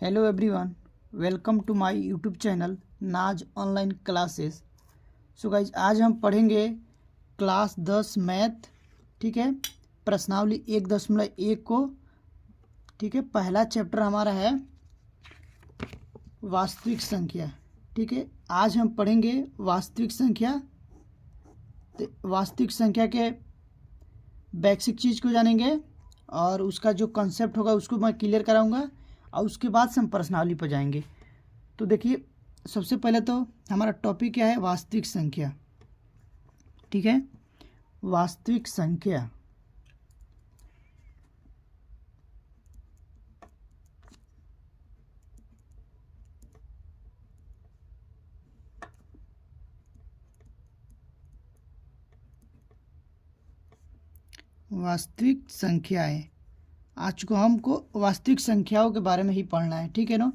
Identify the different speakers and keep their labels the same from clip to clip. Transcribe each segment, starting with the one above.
Speaker 1: Hello everyone, welcome to my YouTube channel Naaz online classes. So guys, आज हम पढ़ेंगे class 10 math. ठीक है, प्रश्नावली 1.1 को। ठीक है, पहला चैप्टर हमारा है वास्तविक संख्या। ठीक है, आज हम पढ़ेंगे वास्तविक संख्या। तो वास्तविक संख्या के बेसिक चीज़ को जानेंगे और उसका जो कॉन्सेप्ट होगा उसको मैं क्लियर कराऊंगा और उसके बाद से हम प्रश्नावली पर जाएंगे। तो देखिए, सबसे पहले तो हमारा टॉपिक क्या है, वास्तविक संख्या। ठीक है, वास्तविक संख्या। वास्तविक संख्याएं, आज को हमको वास्तविक संख्याओं के बारे में ही पढ़ना है। ठीक है ना।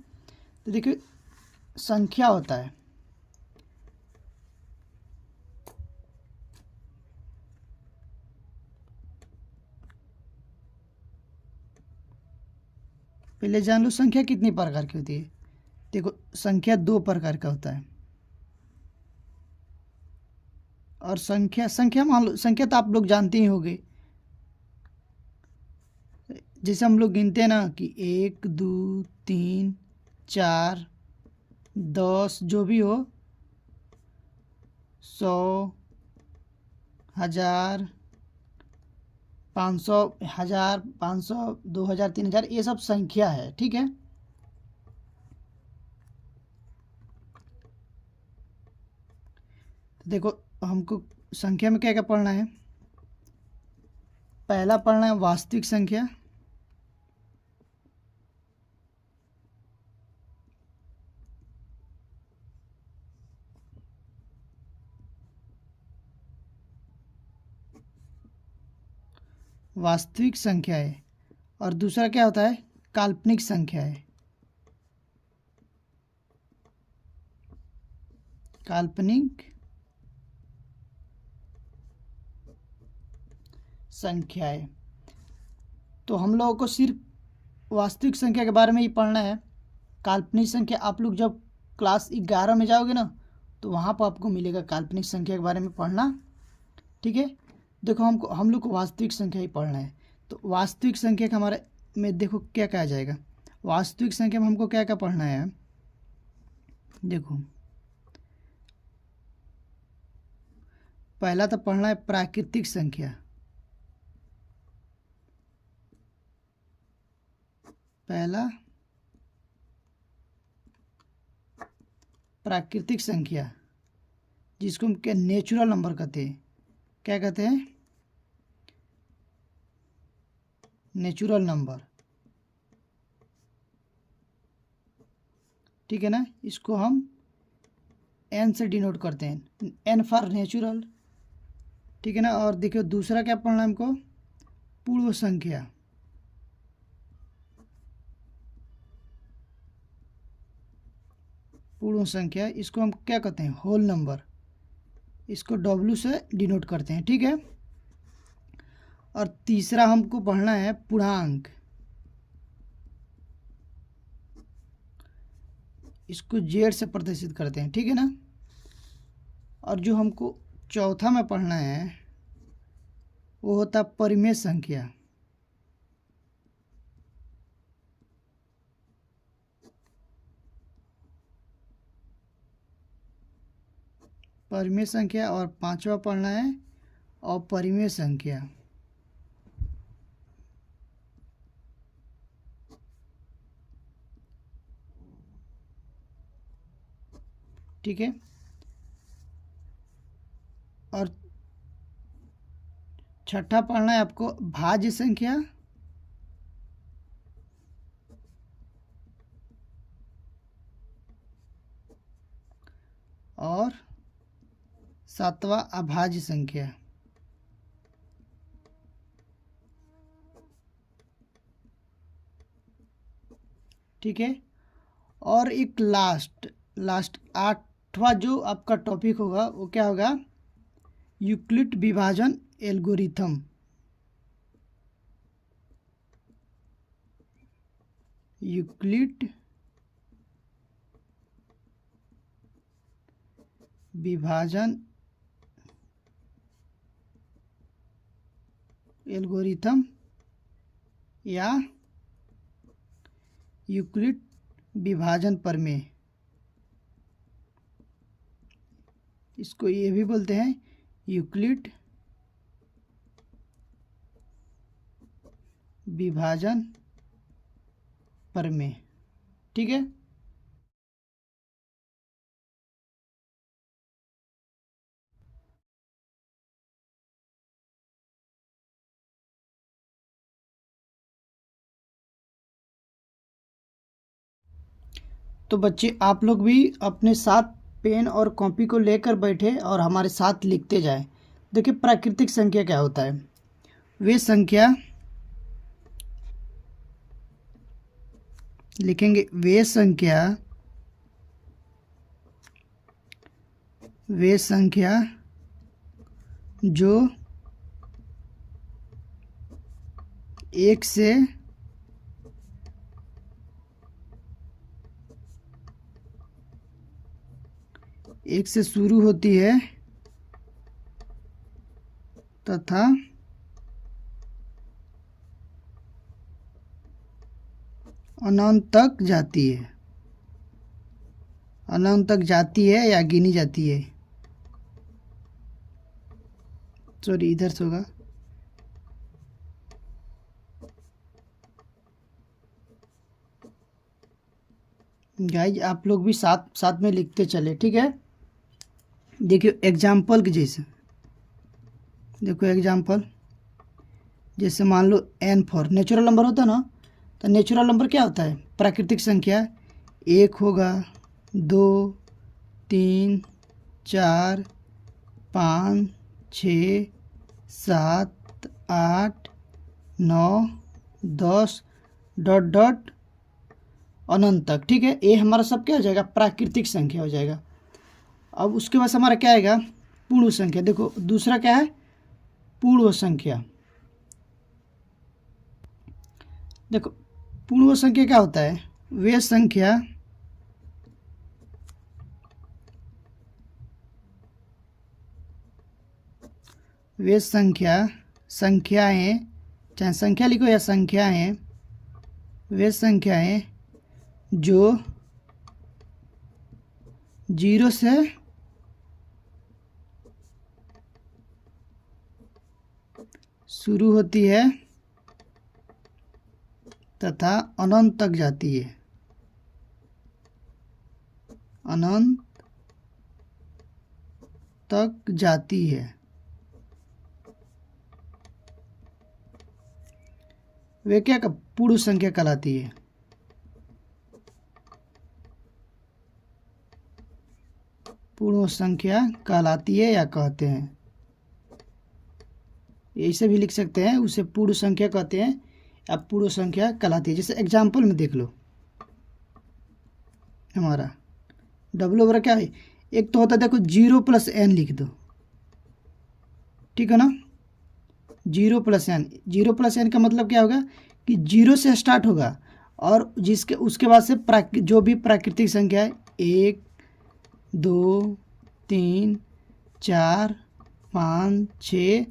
Speaker 1: तो देखिए, संख्या होता है पहले जान लो संख्या कितनी प्रकार की होती है। देखो, संख्या 2 प्रकार का होता है। और संख्या संख्या मान लो, संख्या तो आप लोग जानते ही होंगे। जैसे हम लोग गिनते हैं ना कि 1 2 3 4 10, जो भी हो, 100, 1000, 500, 1000, 500, 2000, 3000, ये सब संख्या है। ठीक है। तो देखो, हमको संख्या में क्या क्या पढ़ना है। पहला पढ़ना है वास्तविक संख्या। वास्तविक संख्या है। और दूसरा क्या होता है, काल्पनिक संख्या है। काल्पनिक संख्याएं। तो हम लोगों को सिर्फ वास्तविक संख्या के बारे में ही पढ़ना है। काल्पनिक संख्या आप लोग जब क्लास 11 में जाओगे ना, तो वहाँ पर आपको मिलेगा काल्पनिक संख्या के बारे में पढ़ना। ठीक है। देखो, हम लोग को वास्तविक संख्या ही पढ़ना है। तो वास्तविक संख्या का हमारे में देखो क्या क्या आ जाएगा। वास्तविक संख्या में हमको क्या क्या पढ़ना है। देखो, पहला तो पढ़ना है प्राकृतिक संख्या। पहला प्राकृतिक संख्या, जिसको हम क्या नेचुरल नंबर कहते हैं। क्या कहते हैं, नेचुरल नंबर। ठीक है ना। इसको हम एन से डिनोट करते हैं, एन फॉर नेचुरल। ठीक है ना। और देखिए, दूसरा क्या पढ़ना है हमको, पूर्ण संख्या। पूर्ण संख्या, इसको हम क्या कहते हैं, होल नंबर। इसको डब्ल्यू से डिनोट करते हैं। ठीक है। और तीसरा हमको पढ़ना है पूर्णांक। इसको जेड से प्रदर्शित करते हैं। ठीक है ना। और जो हमको चौथा में पढ़ना है वो होता है परिमेय संख्या। परिमेय संख्या। और पांचवा पढ़ना है अपरिमेय संख्या। ठीक है। और छठा पढ़ना है आपको भाज्य संख्या। और सातवां अभाज्य संख्या। ठीक है। और एक लास्ट आठवां जो आपका टॉपिक होगा वो क्या होगा, यूक्लिड विभाजन एल्गोरिथम। यूक्लिड विभाजन एल्गोरिथम या यूक्लिड विभाजन प्रमेय, इसको ये भी बोलते हैं यूक्लिड विभाजन प्रमेय। ठीक है, तो बच्चे आप लोग भी अपने साथ पेन और कॉपी को लेकर बैठे और हमारे साथ लिखते जाएं। देखिए प्राकृतिक संख्या क्या होता है। वे संख्या लिखेंगे, वे संख्या जो एक से शुरू होती है तथा अनंत तक जाती है, अनंत तक जाती है या गिनी जाती है। सॉरी, इधर से होगा। गाइज आप लोग भी साथ साथ में लिखते चले। ठीक है, देखिए एग्जाम्पल के जैसे, देखो एग्जाम्पल जैसे मान लो n4 नेचुरल नंबर होता है ना, तो नेचुरल नंबर क्या होता है, प्राकृतिक संख्या 1 होगा, 2, 3, 4, 5, 6, 7, 8, 9, 10 डॉट डॉट अनंत तक। ठीक है, ये हमारा सब क्या हो जाएगा, प्राकृतिक संख्या हो जाएगा। अब उसके बाद हमारा क्या आएगा, पूर्ण संख्या। देखो दूसरा क्या है, पूर्ण संख्या। देखो पूर्ण संख्या क्या होता है, वे संख्या संख्याएं, चाहे संख्या लिखो या संख्याएं, वे संख्याएं जो 0 से शुरू होती है तथा अनंत तक जाती है, अनंत तक जाती है, वे क्या पूर्ण संख्या कहलाती है। पूर्ण संख्या कहलाती है या कहते हैं, ऐसे भी लिख सकते हैं, उसे पूर्ण संख्या कहते हैं या पूर्ण संख्या कहलाती है। जैसे एग्जाम्पल में देख लो, हमारा डब्ल्यू बराबर क्या है, एक तो होता है देखो 0 + n लिख दो, ठीक है ना, 0 + n, 0 + n का मतलब क्या होगा कि 0 से स्टार्ट होगा और जिसके उसके बाद से जो भी प्राकृतिक संख्या है 1, 2, 3, 4, 5, 6,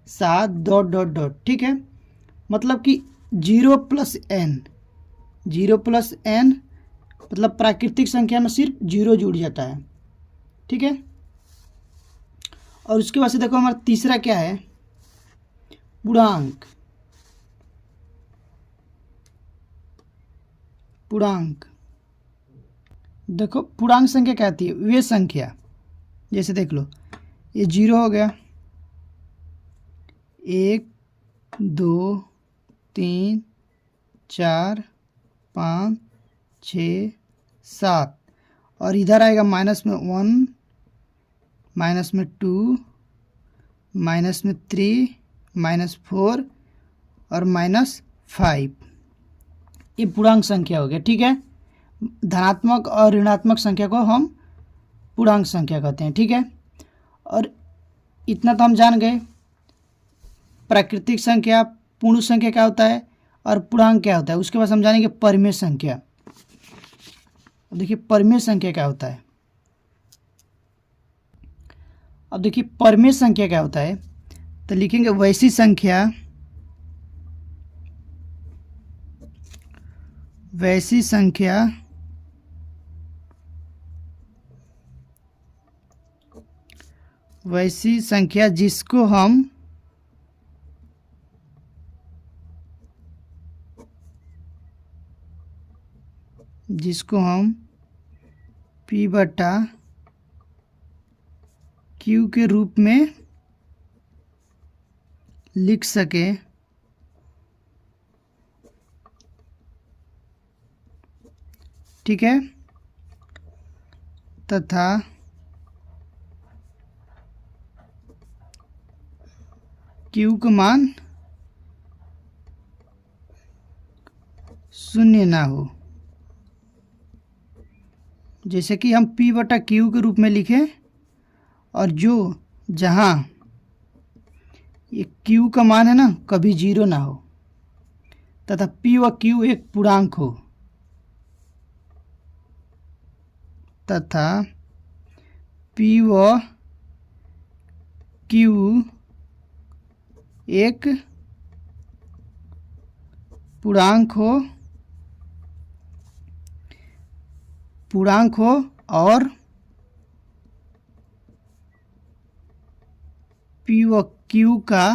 Speaker 1: 7 डॉट डॉट डॉट। ठीक है, मतलब कि 0 + n, 0 + n मतलब प्राकृतिक संख्या में सिर्फ 0 जुड़ जाता है। ठीक है, और उसके बाद से देखो हमारा तीसरा क्या है, पूर्णांक। पूर्णांक देखो पूर्णांक संख्या क्या आती है, वे संख्या, जैसे देख लो ये 0 हो गया, 1, 2, 3, 4, 5, 6, 7 और इधर आएगा माइनस में 1, माइनस में 2, माइनस में 3, -4 और -5। ये पूर्णांक संख्या हो गया। ठीक है, धनात्मक और ऋणात्मक संख्या को हम पूर्णांक संख्या कहते हैं। ठीक है, और इतना तो हम जान गए प्राकृतिक संख्या, पूर्ण संख्या क्या होता है और पूर्णांक क्या होता है। उसके बाद हम जानेंगे परिमेय संख्या। देखिए परिमेय संख्या क्या होता है, अब देखिए परमेय संख्या क्या होता है, तो लिखेंगे वैसी संख्या, वैसी संख्या वैसी संख्या जिसको हम P बटा Q के रूप में लिख सके, ठीक है, तथा Q का मान शून्य ना हो। जैसे कि हम P बटा Q के रूप में लिखें और जहाँ ये Q का मान है ना कभी जीरो ना हो, तथा P व Q एक पूर्णांक हो, तथा P व Q एक पूर्णांक हो और P व Q का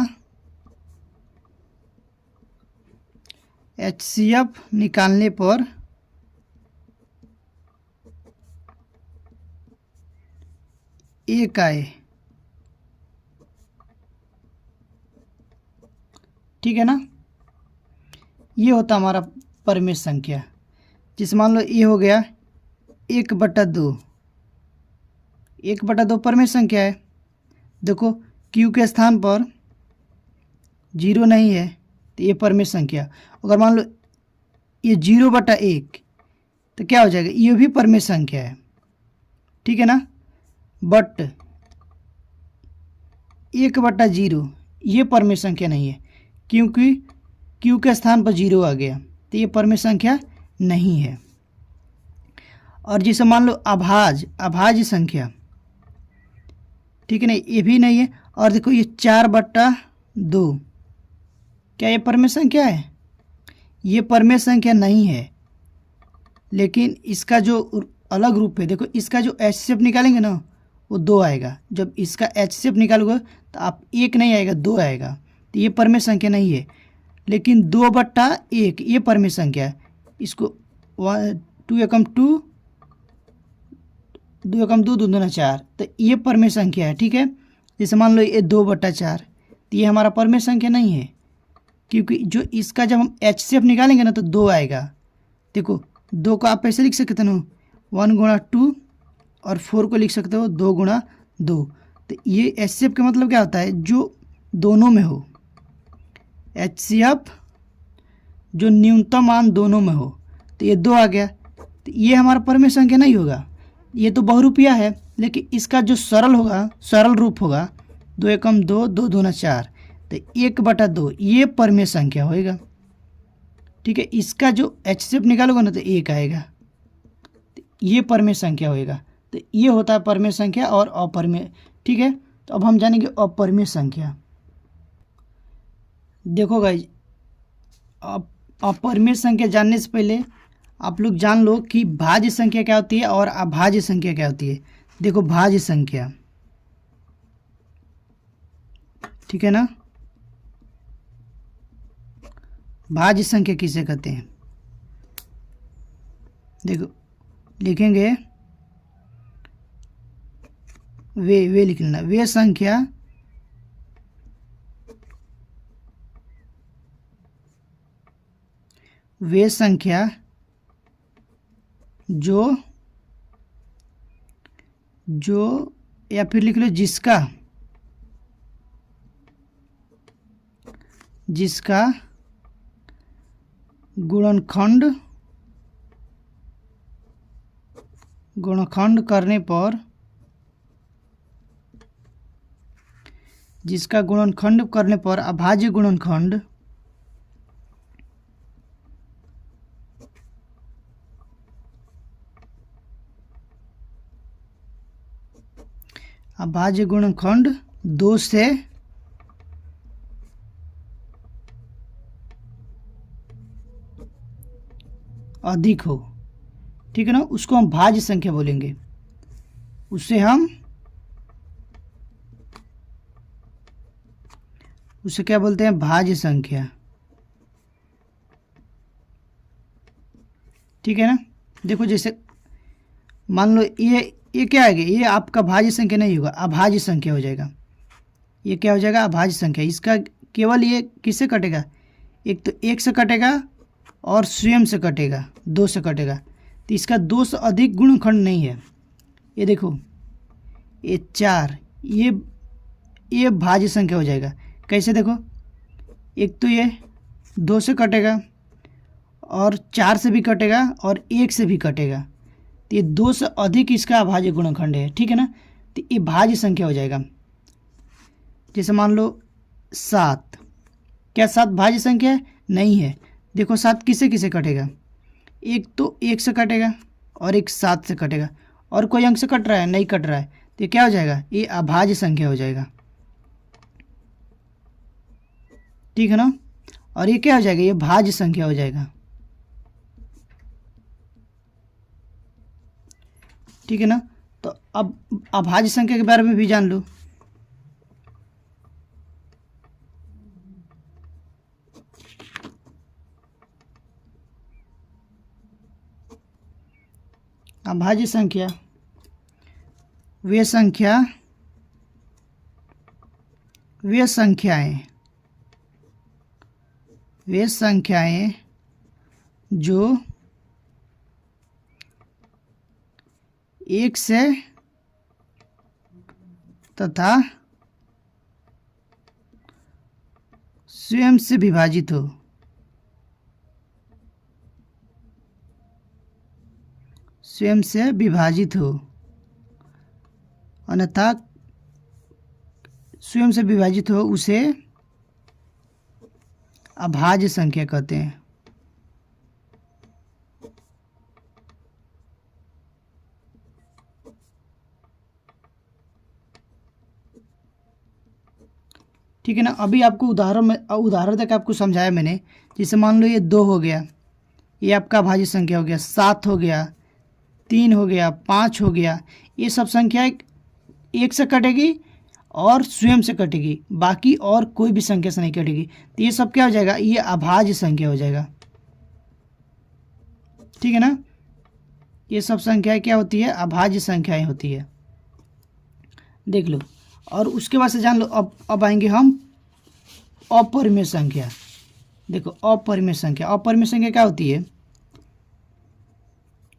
Speaker 1: HCF निकालने पर एक आए, ठीक है ना। ये होता हमारा परमेय संख्या। जिस मान लो ये हो गया 1/2, 1/2 परमेय संख्या है। देखो Q के स्थान पर जीरो नहीं है तो ये परमेय संख्या। अगर मान लो ये 0/1 तो क्या हो जाएगा, ये भी परमेय संख्या है, ठीक है ना। बट 1/0 ये परमेय संख्या नहीं है, क्योंकि Q के स्थान पर जीरो आ गया तो ये परमेय संख्या नहीं है। और जिसे मान लो अभाज्य संख्या, ठीक है ना, ये भी नहीं है। और देखो ये 4/2, क्या ये परमेय संख्या है? ये परमेय संख्या नहीं है, लेकिन इसका जो अलग रूप है, देखो इसका जो HCF निकालेंगे ना वो 2 आएगा। जब इसका HCF निकालोगे तो आप 1 नहीं आएगा, 2 आएगा, तो ये परमेय संख्या नहीं है। लेकिन 2/1 ये परमेय संख्या है। इसको 2 एकम 2, 2 एकम 2, 2 दूना 4, तो ये परमेय संख्या है, ठीक है। जैसे मान लो ये 2/4, तो ये हमारा परमेय संख्या नहीं है, क्योंकि जो इसका जब हम HCF निकालेंगे ना तो 2 आएगा। देखो 2 को आप ऐसे लिख सकते हो 1 गुणा 2, और 4 को लिख सकते हो 2 गुणा 2। तो ये HCF का मतलब क्या होता है, जो दोनों में हो। HCF जो न्यूनतम मान दोनों में हो, तो ये 2 आ गया, तो ये हमारा परमेय संख्या नहीं होगा। ये तो बहुरूपिया है, लेकिन इसका जो सरल रूप होगा 2 एकम 2, 2 दूना 4, तो 1/2 ये परमेय संख्या होएगा, ठीक है। इसका जो HCF निकालोगे ना तो 1 आएगा, तो ये परमेय संख्या होएगा। तो ये होता है परमेय संख्या और अपरमेय, ठीक है। तो अब हम जानेंगे अपरमेय संख्या। देखो गाइज, अपरमेय संख्या जानने से पहले आप लोग जान लो कि भाज्य संख्या क्या होती है और अभाज्य संख्या क्या होती है। देखो भाज्य संख्या, ठीक है ना, भाज्य संख्या किसे कहते हैं? देखो लिखेंगे वे लिख लेना, वे संख्या जो या फिर लिख लो जिसका गुणनखंड करने पर, जिसका गुणनखंड करने पर अभाज्य गुणनखंड अभाज्य गुणनखंड 2 से अधिक हो, ठीक है ना, उसको हम भाज्य संख्या बोलेंगे। उसे क्या बोलते हैं? भाज्य संख्या, ठीक है ना। देखो जैसे मान लो ये क्या आएगा, ये आपका भाज्य संख्या नहीं होगा, अभाज्य संख्या हो जाएगा। ये क्या हो जाएगा? अभाज्य संख्या। इसका केवल ये किससे कटेगा? एक तो 1 से कटेगा और स्वयं से कटेगा, 2 से कटेगा। तो इसका 2 से अधिक गुणनखंड नहीं है। ये देखो ये 4, ये भाज्य संख्या हो जाएगा। कैसे? देखो एक तो ये 2 से कटेगा और 4 से भी कटेगा और 1 से भी कटेगा। तो ये 2 से अधिक इसका अभाज्य गुणनखंड है, ठीक है ना। तो ये भाज्य संख्या हो जाएगा। जैसे मान लो 7, क्या 7 भाज्य संख्या है? नहीं है। देखो 7 किसे किसे कटेगा? एक तो 1 से कटेगा और एक 7 से कटेगा, और कोई अंक से कट रहा है? नहीं कट रहा है। तो ये क्या हो जाएगा? ये अभाज्य संख्या हो जाएगा, ठीक है ना। और ये क्या हो जाएगा? ये भाज्य संख्या हो जाएगा, ठीक है ना। तो अब अभाज्य संख्या के बारे में भी जान लो। अभाज्य संख्या वे संख्याएं जो 1 से तथा स्वयं से विभाजित हो। अन्यथा स्वयं से विभाजित हो उसे अभाज्य संख्या कहते हैं। ठीक है ना। अभी आपको उदाहरण तक आपको समझाया मैंने। जैसे मान लो ये 2 हो गया, ये आपका अभाज्य संख्या हो गया, 7 हो गया, 3 हो गया, 5 हो गया। ये सब संख्या 1 से कटेगी और स्वयं से कटेगी, बाकी और कोई भी संख्या से नहीं कटेगी। तो ये सब क्या हो जाएगा? ये अभाज्य संख्या हो जाएगा, ठीक है ना। ये सब संख्याएं क्या होती है? अभाज्य संख्याएं होती है, देख लो। और उसके बाद से जान लो, अब आएंगे हम अपरिमेय संख्या। देखो अपरिमेय संख्या क्या होती है?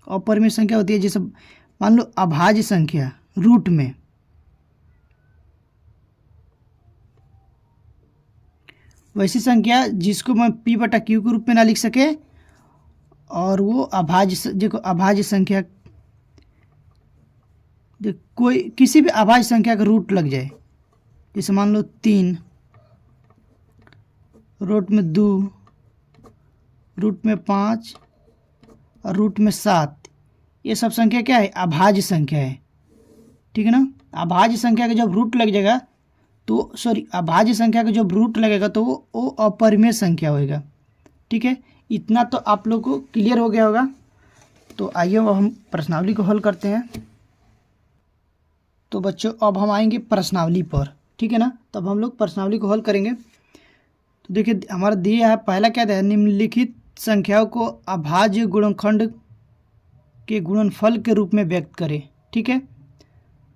Speaker 1: अपरिमेय संख्या होती है जैसे मान लो अभाज्य संख्या रूट में, वैसी संख्या जिसको मैं p/q के रूप में ना लिख सके, और वो अभाज्य संख्या कोई किसी भी अभाज्य संख्या का रूट लग जाए। जैसे मान लो 3, रूट में 2, रूट में 5 और रूट में 7। ये सब संख्या क्या है? अभाज्य संख्या है, ठीक है ना। अभाज्य संख्या का जब रूट लग जाएगा तो अभाज्य संख्या का जब रूट लगेगा तो वो अपरिमेय संख्या होएगा, ठीक है। इतना तो आप लोग को क्लियर हो गया होगा। तो आइए अब हम प्रश्नावली को हल करते हैं। तो बच्चों अब हम आएंगे प्रश्नावली पर, ठीक है ना। तब हम लोग प्रश्नावली को हल करेंगे। तो देखिए हमारा दिया है, पहला क्या है? निम्नलिखित संख्याओं को अभाज्य गुणनखंड के गुणनफल के रूप में व्यक्त करें, ठीक है।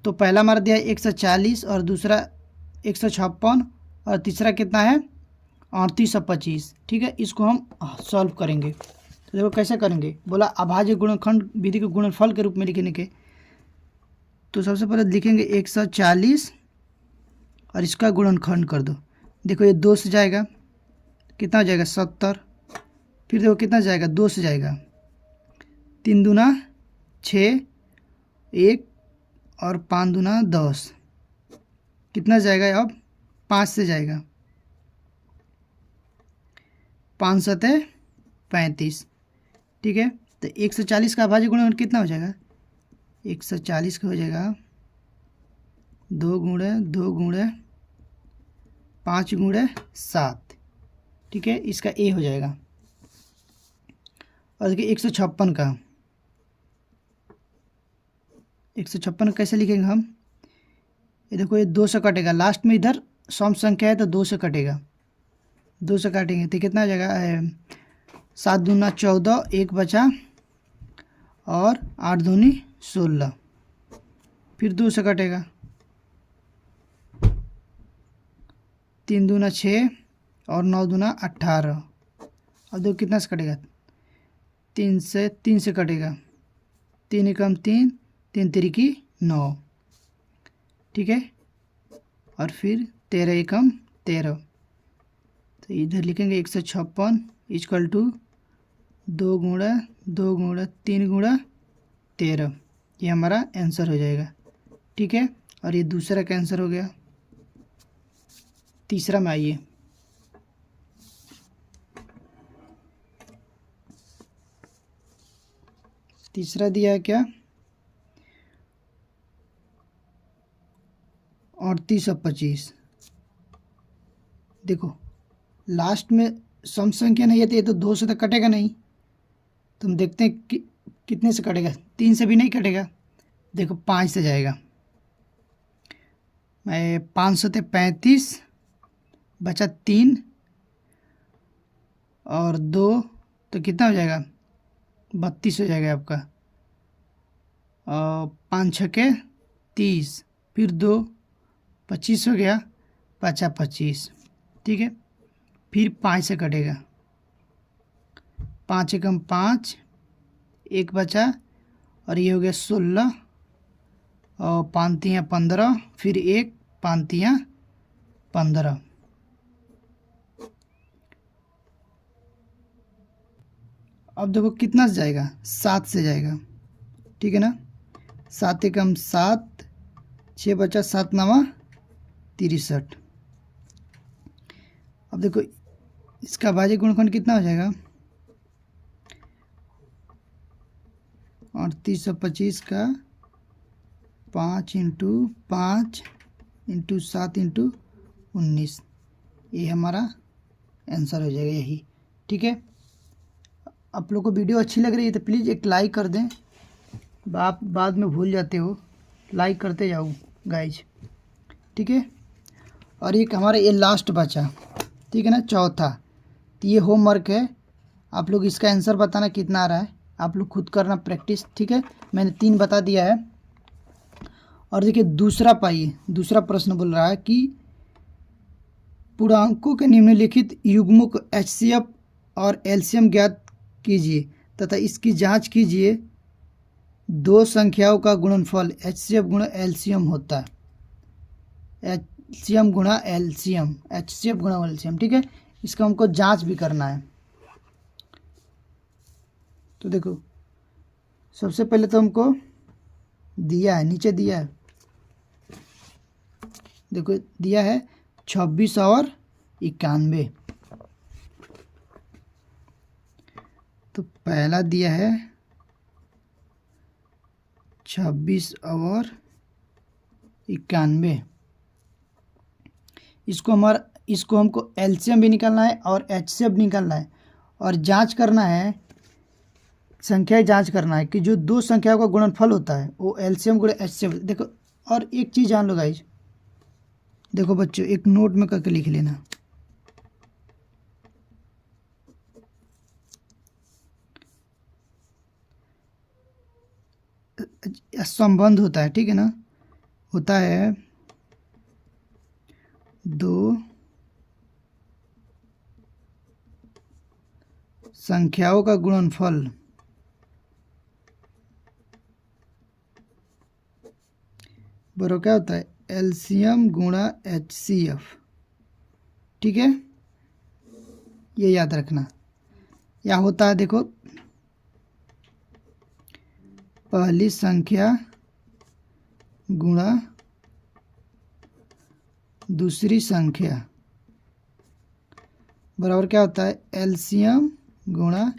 Speaker 1: तो पहला हमारा दिया है 140 और दूसरा 156 और तीसरा कितना है? 3825, ठीक है। इसको हम सॉल्व करेंगे। तो देखो कैसे करेंगे, बोला अभाज्य गुणनखंड विधि के गुणनफल के रूप में लिखने के। तो सबसे पहले लिखेंगे 140 और इसका गुणनखंड कर दो। देखो ये 2 से जाएगा, कितना हो जाएगा? 70। फिर देखो कितना जाएगा? 2 से जाएगा, 3 दूना 6, 1 और 5 दूना 10। कितना जाएगा? अब 5 से जाएगा, 5 सते 35, ठीक है। तो 140 का अभाज्य गुणनखंड कितना हो जाएगा? 140 का हो जाएगा 2 गुणे 2 गुणे 5 गुणे 7, ठीक है, इसका ए हो जाएगा। और देखिए 156 का, 156 कैसे लिखेंगे हम, ये देखो ये 2 से कटेगा, लास्ट में इधर सम संख्या है तो 2 से कटेगा, 2 से काटेंगे तो कितना हो जाएगा, 7 दूना 14, 1 बचा, और 8 दूनी 16, फिर 2 से कटेगा, 3 दूना 6 और 9 दूना 18, अब देखो कितना से कटेगा, 3 से कटेगा, 3 एकम 3, 3 तिरिकी 9, ठीक है, और फिर 13 एकम 13, तो इधर लिखेंगे 156 इक्वल टू 2 गुणा 2 गुणा 3 गुणा 13, ये हमारा आंसर हो जाएगा, ठीक है। और ये दूसरा का आंसर हो गया। तीसरा में आइए, तीसरा दिया है क्या, 38 और 25, देखो लास्ट में सम संख्या नहीं है तो ये तो 2 से तो कटेगा नहीं, तो हम देखते हैं कि कितने से कटेगा, 3 से भी नहीं कटेगा, देखो 5 से जाएगा, 5 से 35 बचा 3 और 2 तो कितना हो जाएगा, 32 हो जाएगा आपका, और 5 छके 30, फिर 2 25 हो गया, बचा 25, ठीक है, फिर 5 से कटेगा, 5 एकम 5, 1 बचा, और ये हो गया 16, और 5 तियाँ 15, फिर 1 5 तियाँ 15, अब देखो कितना से जाएगा, 7 से जाएगा, ठीक है ना, 7 एकम 7, 6 बचा, 7 नवा 63, अब देखो इसका भाज्य गुणनखंड कितना हो जाएगा, 38 और 25 का 5 इंटू 5 इंटू 7 इंटू 19, ये हमारा आंसर हो जाएगा यही, ठीक है। आप लोग को वीडियो अच्छी लग रही है तो प्लीज़ एक लाइक कर दें, आप बाद में भूल जाते हो, लाइक करते जाओ गाइज, ठीक है। और एक हमारा ये लास्ट बचा, ठीक है ना, चौथा, तो ये होमवर्क है, आप लोग इसका आंसर बताना कितना आ रहा है, आप लोग खुद करना प्रैक्टिस, ठीक है, मैंने 3 बता दिया है। और देखिए दूसरा पाइए, दूसरा प्रश्न बोल रहा है कि पूर्णांकों के निम्नलिखित युग्मों को HCF और एलसीएम ज्ञात कीजिए तथा इसकी जांच कीजिए, 2 संख्याओं का गुणनफल HCF गुणा एलसीएम होता है, HCF गुणा एलसीएम, HCF गुणा एलसीएम, ठीक है, इसका हमको जांच भी करना है। तो देखो सबसे पहले तो हमको दिया है, नीचे दिया है, देखो दिया है 26 और 91, तो पहला दिया है 26 और 91, इसको हमको एलसीएम भी निकालना है और एचसीएफ भी निकालना है, और जांच करना है, संख्याएं जांच करना है कि जो 2 संख्याओं का गुणनफल होता है वो एलसीएम गुणा एचसीएफ। देखो और एक चीज़ जान लो गाइज, देखो बच्चों एक नोट में करके लिख लेना, संबंध होता है, ठीक है ना, होता है 2 संख्याओं का गुणनफल बराबर क्या होता है, एलसीएम गुणा एचसीएफ, ठीक है, ये याद रखना। या होता है देखो पहली संख्या गुणा दूसरी संख्या बराबर क्या होता है, एलसीएम गुणा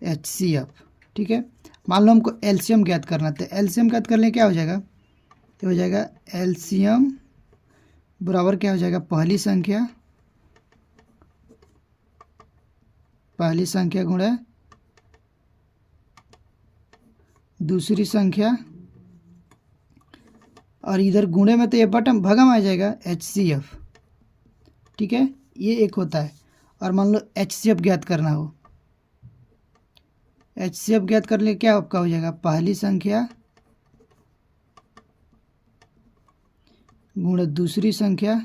Speaker 1: एचसीएफ, ठीक है। मान लो हमको एलसीएम ज्ञात करना, तो एलसीएम ज्ञात करने क्या हो जाएगा, तो हो जाएगा एलसीएम बराबर क्या हो जाएगा, पहली संख्या गुणा दूसरी संख्या, और इधर गुणे में तो ये बटन भगम आ जाएगा HCF। ठीक है, ये एक होता है। और मान लो HCF ज्ञात करना हो, HCF ज्ञात करने क्या आपका हो जाएगा, पहली संख्या गुणा दूसरी संख्या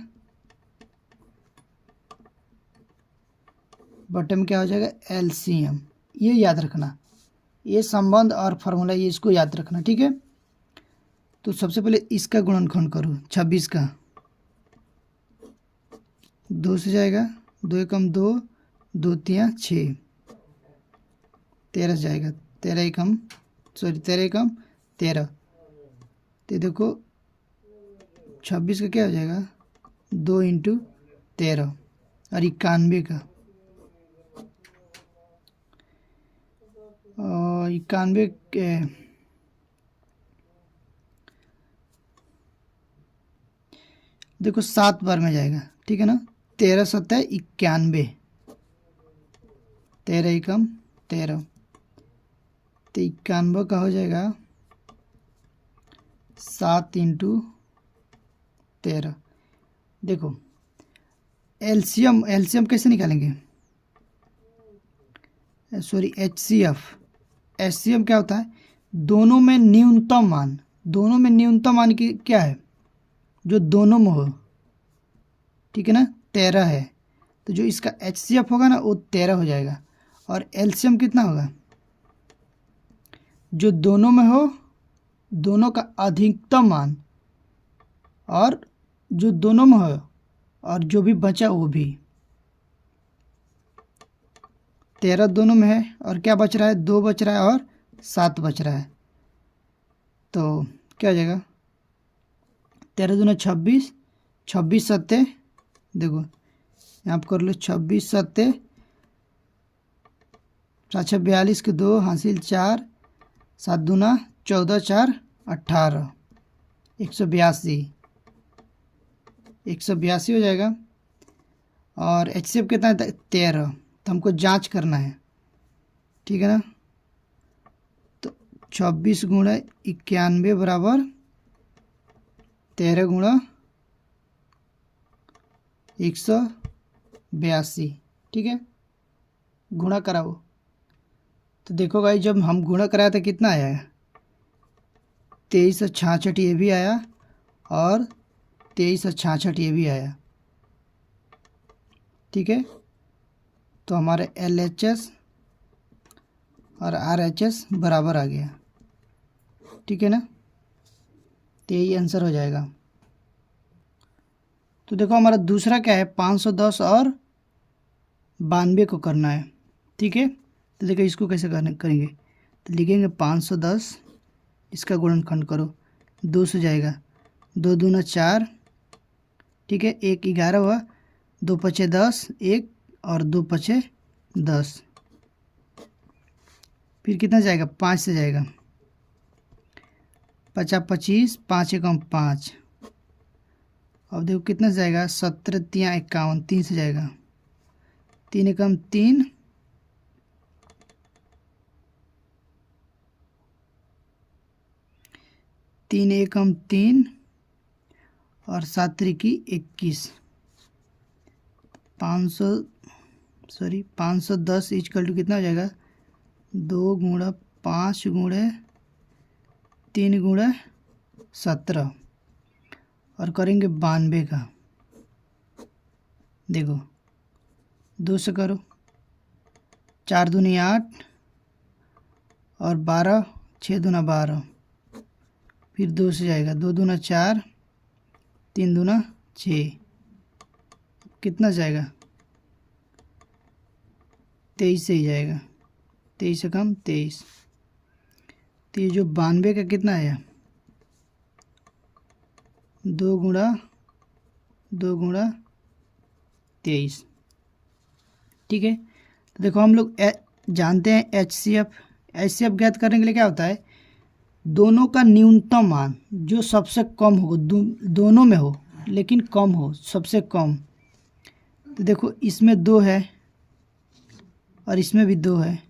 Speaker 1: बटन में क्या हो जाएगा, LCM। ये याद रखना, ये संबंध और फार्मूला, ये इसको याद रखना। ठीक है, तो सबसे पहले इसका गुणनखंड करो, 26 का 2 से जाएगा, 2 एकम 2, 2 तिया 6, 13 से जाएगा, 13 एकम 13। तो देखो 26 का क्या हो जाएगा, 2 × 13 और 91 का, और 91 देखो 7 बार में जाएगा। ठीक है ना, 13 × 7 = 91, 13 एकम 13, तो 91 का हो जाएगा 7 × 13। देखो एलसीएम कैसे निकालेंगे, सॉरी HCF क्या होता है, दोनों में न्यूनतम मान की क्या है, जो दोनों में हो। ठीक है ना, 13 है, तो जो इसका HCF होगा ना वो 13 हो जाएगा। और एलसीएम कितना होगा, जो दोनों में हो, दोनों का अधिकतम मान, और जो दोनों में हो और जो भी बचा वो भी। 13 दोनों में है, और क्या बच रहा है, 2 बच रहा है और 7 बच रहा है। तो क्या हो जाएगा, 13 दूना 26, 26 सत्ते, देखो यहाँ पर कर लो, 26 सत्ते 7 42 के 2 हासिल 4, 7 दूना 14, 4 18, 182 हो जाएगा। और HCF कितना है, 13, तो हमको जांच करना है। ठीक है ना, तो 26 × 91 बराबर 13 × 182। ठीक है, गुणा कराओ, तो देखो भाई जब हम गुणा कराया था कितना आया, 2366 ये भी आया, और 2366 ये भी आया। ठीक है, तो हमारे LHS और RHS बराबर आ गया। ठीक है ना, तो यही आंसर हो जाएगा। तो देखो हमारा दूसरा क्या है, 510 और 92 को करना है। ठीक है, तो देखो इसको कैसे करेंगे, तो लिखेंगे 510, इसका गुणनखंड करो, 2 से जाएगा, 2 दूना 4, ठीक है, 1 11 हुआ, 2 पचे 10, 1 और 2 पचे 10, फिर कितना जाएगा, 5 से जाएगा, 50 25, 5 एकम 5, अब देखो कितना से जाएगा, 17 तिया 51, 3 से जाएगा, 3 एकम 3, 3 एकम 3 और 7 त्रिकी 21, 510 इक्वल टू कितना हो जाएगा, 2 × 5 × 3 × 17, और करेंगे 92 का। देखो 2 से करो, 4 दूनी 8 और 12, 6 दूना 12, फिर 2 से जाएगा, 2 दूना 4, 3 दूना 6, कितना जाएगा, 23 से ही जाएगा, 23 से कम 23, तो ये जो 92 का कितना आया, 2 × 23। ठीक है, तो देखो हम लोग जानते हैं HCF ज्ञात करने के लिए क्या होता है, दोनों का न्यूनतम मान जो सबसे कम हो, दोनों में हो लेकिन कम हो, सबसे कम। तो देखो इसमें 2 है और इसमें भी 2 है,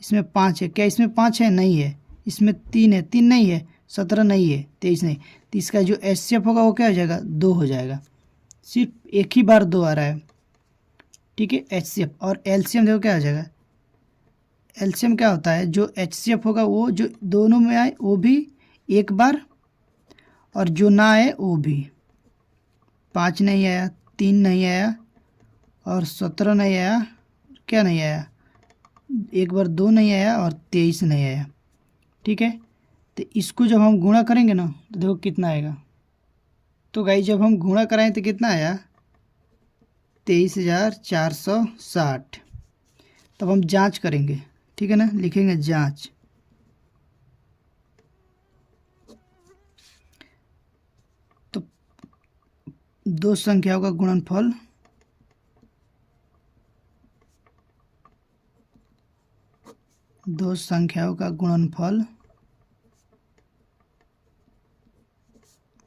Speaker 1: इसमें 5 है। क्या इसमें 5 है? नहीं है। इसमें 3 है, 3 नहीं है। 17 नहीं है, 23 नहीं। तो इसका जो एचसीएफ होगा वो क्या हो जाएगा? 2 हो जाएगा। सिर्फ एक ही बार 2 आ रहा है, ठीक है, एचसीएफ। और एलसीएम देखो क्या हो जाएगा? एलसीएम क्या होता है? जो एचसीएफ होगा वो जो दोनों में आए वो भी एक बार, और जो ना आए वो भी। 5 नहीं आया, 3 नहीं आया और 17 नहीं आया, क्या नहीं आया? एक बार 2 नहीं आया और 23 नहीं आया, ठीक है। तो इसको जब हम गुणा करेंगे ना तो देखो कितना आएगा। तो गाइस जब हम गुणा कराएं तो कितना आया? 23,460। तब हम जांच करेंगे, ठीक है ना, लिखेंगे जांच। तो दो संख्याओं का गुणनफल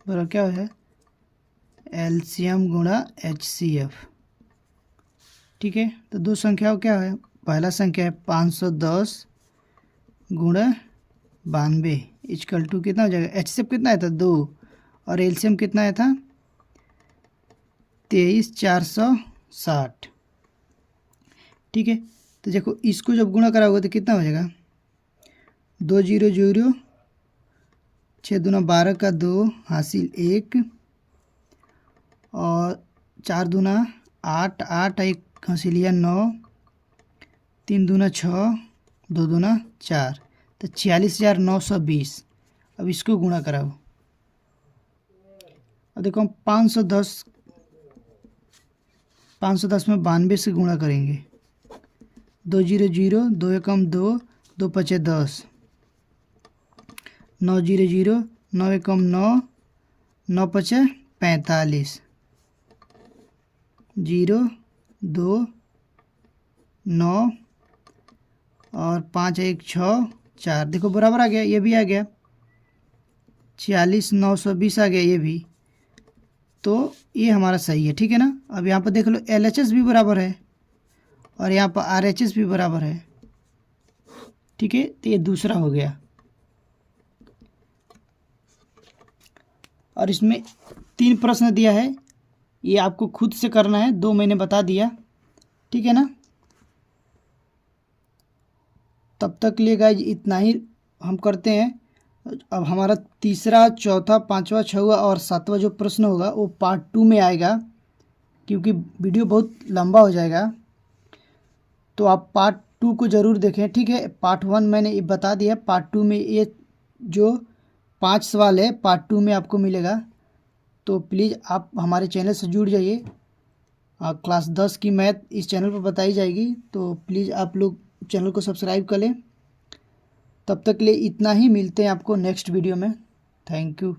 Speaker 1: बराबर क्या है? एलसीएम गुणा एचसीएफ, ठीक है। तो दो संख्याओं क्या है? पहला संख्या है 510 गुणा 92 इक्वल टू कितना हो जाएगा? एचसीएफ कितना आया था? 2, और एलसीएम कितना आया था? 23,460, ठीक है। तो देखो इसको जब गुणा कराओगे तो कितना हो जाएगा? 2 0 0, 6 दूना 12 का 2 हासिल 1, और 4 दूना 8 8 1 हासिल 9, 3 दूना 6, 2 दूना 4, तो 46,920। अब इसको गुणा कराओ। अब देखो हम 510 में 92 से गुणा करेंगे। 2 0 0, 2 एकम 2, 2 पचे 10, 9 0 0, 9 एकम 9, 9 पचे 45, 0 2 9 और 5 1 6 4, देखो बराबर आ गया, ये भी आ गया। 46,920 आ गया ये भी। तो ये हमारा सही है, ठीक है ना। अब यहाँ पर देख लो एलएचएस भी बराबर है और यहाँ पर आरएचएस भी बराबर है, ठीक है। तो ये दूसरा हो गया। और इसमें 3 प्रश्न दिया है, ये आपको खुद से करना है, 2 मैंने बता दिया, ठीक है ना। तब तक लिए गाइज इतना ही हम करते हैं। अब हमारा तीसरा, चौथा, पांचवा, छठवां और सातवां जो प्रश्न होगा वो पार्ट 2 में आएगा, क्योंकि वीडियो बहुत लंबा हो जाएगा। तो आप पार्ट 2 को ज़रूर देखें, ठीक है। पार्ट 1 मैंने ये बता दिया, पार्ट 2 में ये जो 5 सवाल है पार्ट 2 में आपको मिलेगा। तो प्लीज़ आप हमारे चैनल से जुड़ जाइए। क्लास 10 की मैथ इस चैनल पर बताई जाएगी, तो प्लीज़ आप लोग चैनल को सब्सक्राइब कर लें। तब तक के लिए इतना ही, मिलते हैं आपको नेक्स्ट वीडियो में। Thank you.